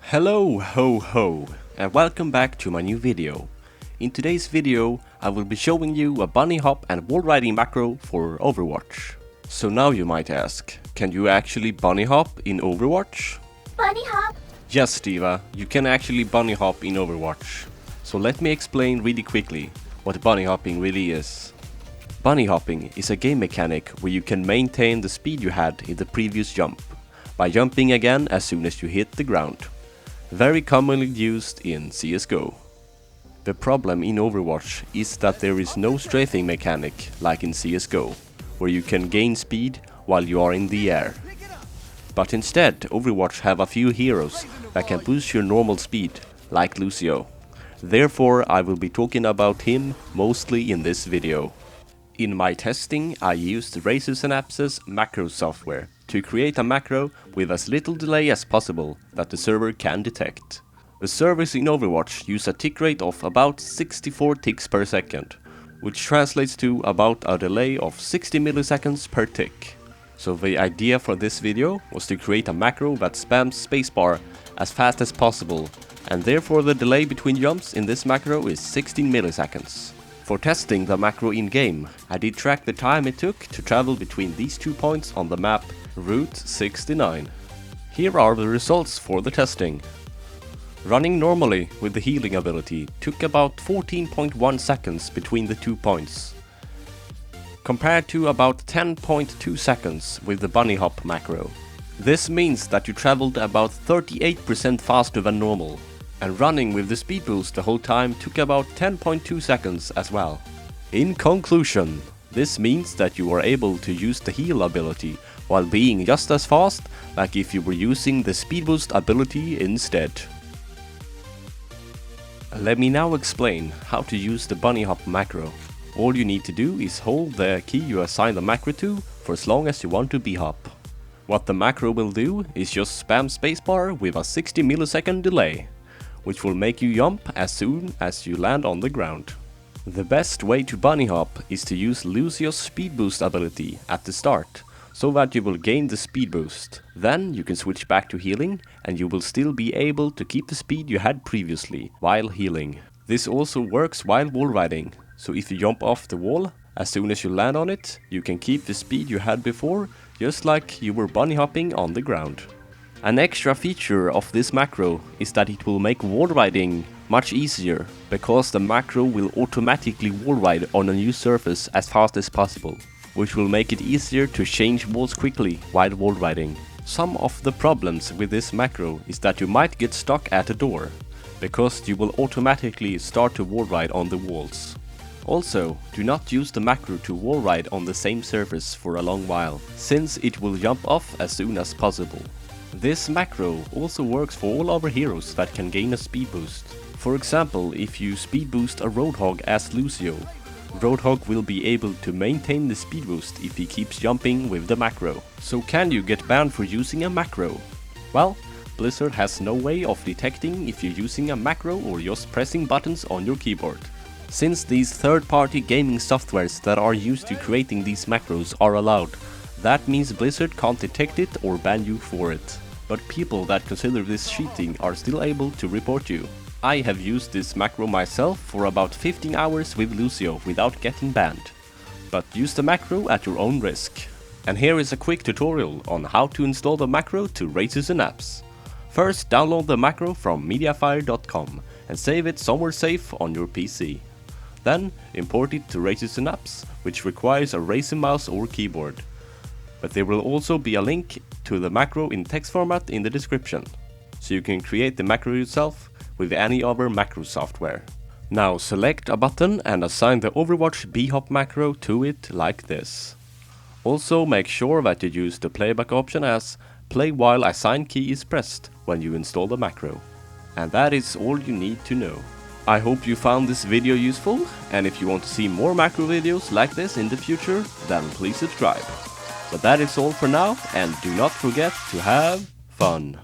Hello ho ho, and welcome back to my new video. In today's video I will be showing you a bunny hop and wall riding macro for Overwatch. So now you might ask, can you actually bunny hop in Overwatch? Bunny hop? Yes, Diva, you can actually bunny hop in Overwatch. So let me explain really quickly what bunny hopping really is. Bunny hopping is a game mechanic where you can maintain the speed you had in the previous jump by jumping again as soon as you hit the ground. Very commonly used in CSGO. The problem in Overwatch is that there is no strafing mechanic like in CSGO, where you can gain speed while you are in the air. But instead, Overwatch have a few heroes that can boost your normal speed, like Lucio. Therefore, I will be talking about him mostly in this video. In my testing, I used TheSweMaster's macro software to create a macro with as little delay as possible that the server can detect. The servers in Overwatch use a tick rate of about 64 ticks per second, which translates to about a delay of 60 milliseconds per tick. So the idea for this video was to create a macro that spams spacebar as fast as possible, and therefore the delay between jumps in this macro is 16 milliseconds. For testing the macro in-game, I did track the time it took to travel between these 2 points on the map Route 69. Here are the results for the testing. Running normally with the healing ability took about 14.1 seconds between the 2 points, compared to about 10.2 seconds with the bunny hop macro. This means that you traveled about 38% faster than normal. And running with the speed boost the whole time took about 10.2 seconds as well. In conclusion, this means that you are able to use the heal ability while being just as fast like if you were using the speed boost ability instead. Let me now explain how to use the bunny hop macro. All you need to do is hold the key you assign the macro to for as long as you want to b-hop. What the macro will do is just spam spacebar with a 60 millisecond delay, which will make you jump as soon as you land on the ground. The best way to bunny hop is to use Lucio's speed boost ability at the start, so that you will gain the speed boost. Then you can switch back to healing, and you will still be able to keep the speed you had previously while healing. This also works while wall riding, so if you jump off the wall, as soon as you land on it, you can keep the speed you had before, just like you were bunny hopping on the ground. An extra feature of this macro is that it will make wall riding much easier, because the macro will automatically wall ride on a new surface as fast as possible, which will make it easier to change walls quickly while wall riding. Some of the problems with this macro is that you might get stuck at a door, because you will automatically start to wall ride on the walls. Also, do not use the macro to wall ride on the same surface for a long while, since it will jump off as soon as possible. This macro also works for all other heroes that can gain a speed boost. For example, if you speed boost a Roadhog as Lucio, Roadhog will be able to maintain the speed boost if he keeps jumping with the macro. So can you get banned for using a macro? Well, Blizzard has no way of detecting if you're using a macro or just pressing buttons on your keyboard. Since these third-party gaming softwares that are used to creating these macros are allowed, that means Blizzard can't detect it or ban you for it. But people that consider this cheating are still able to report you. I have used this macro myself for about 15 hours with Lucio without getting banned. But use the macro at your own risk. And here is a quick tutorial on how to install the macro to Races and Apps. First, download the macro from mediafire.com and save it somewhere safe on your PC. Then, import it to Races and Apps, which requires a racing mouse or keyboard. But there will also be a link to the macro in text format in the description, so you can create the macro yourself with any other macro software. Now select a button and assign the Overwatch b-hop macro to it like this. Also make sure that you use the playback option as play while assigned key is pressed when you install the macro. And that is all you need to know. I hope you found this video useful, and if you want to see more macro videos like this in the future, then please subscribe. But that is all for now, and do not forget to have fun.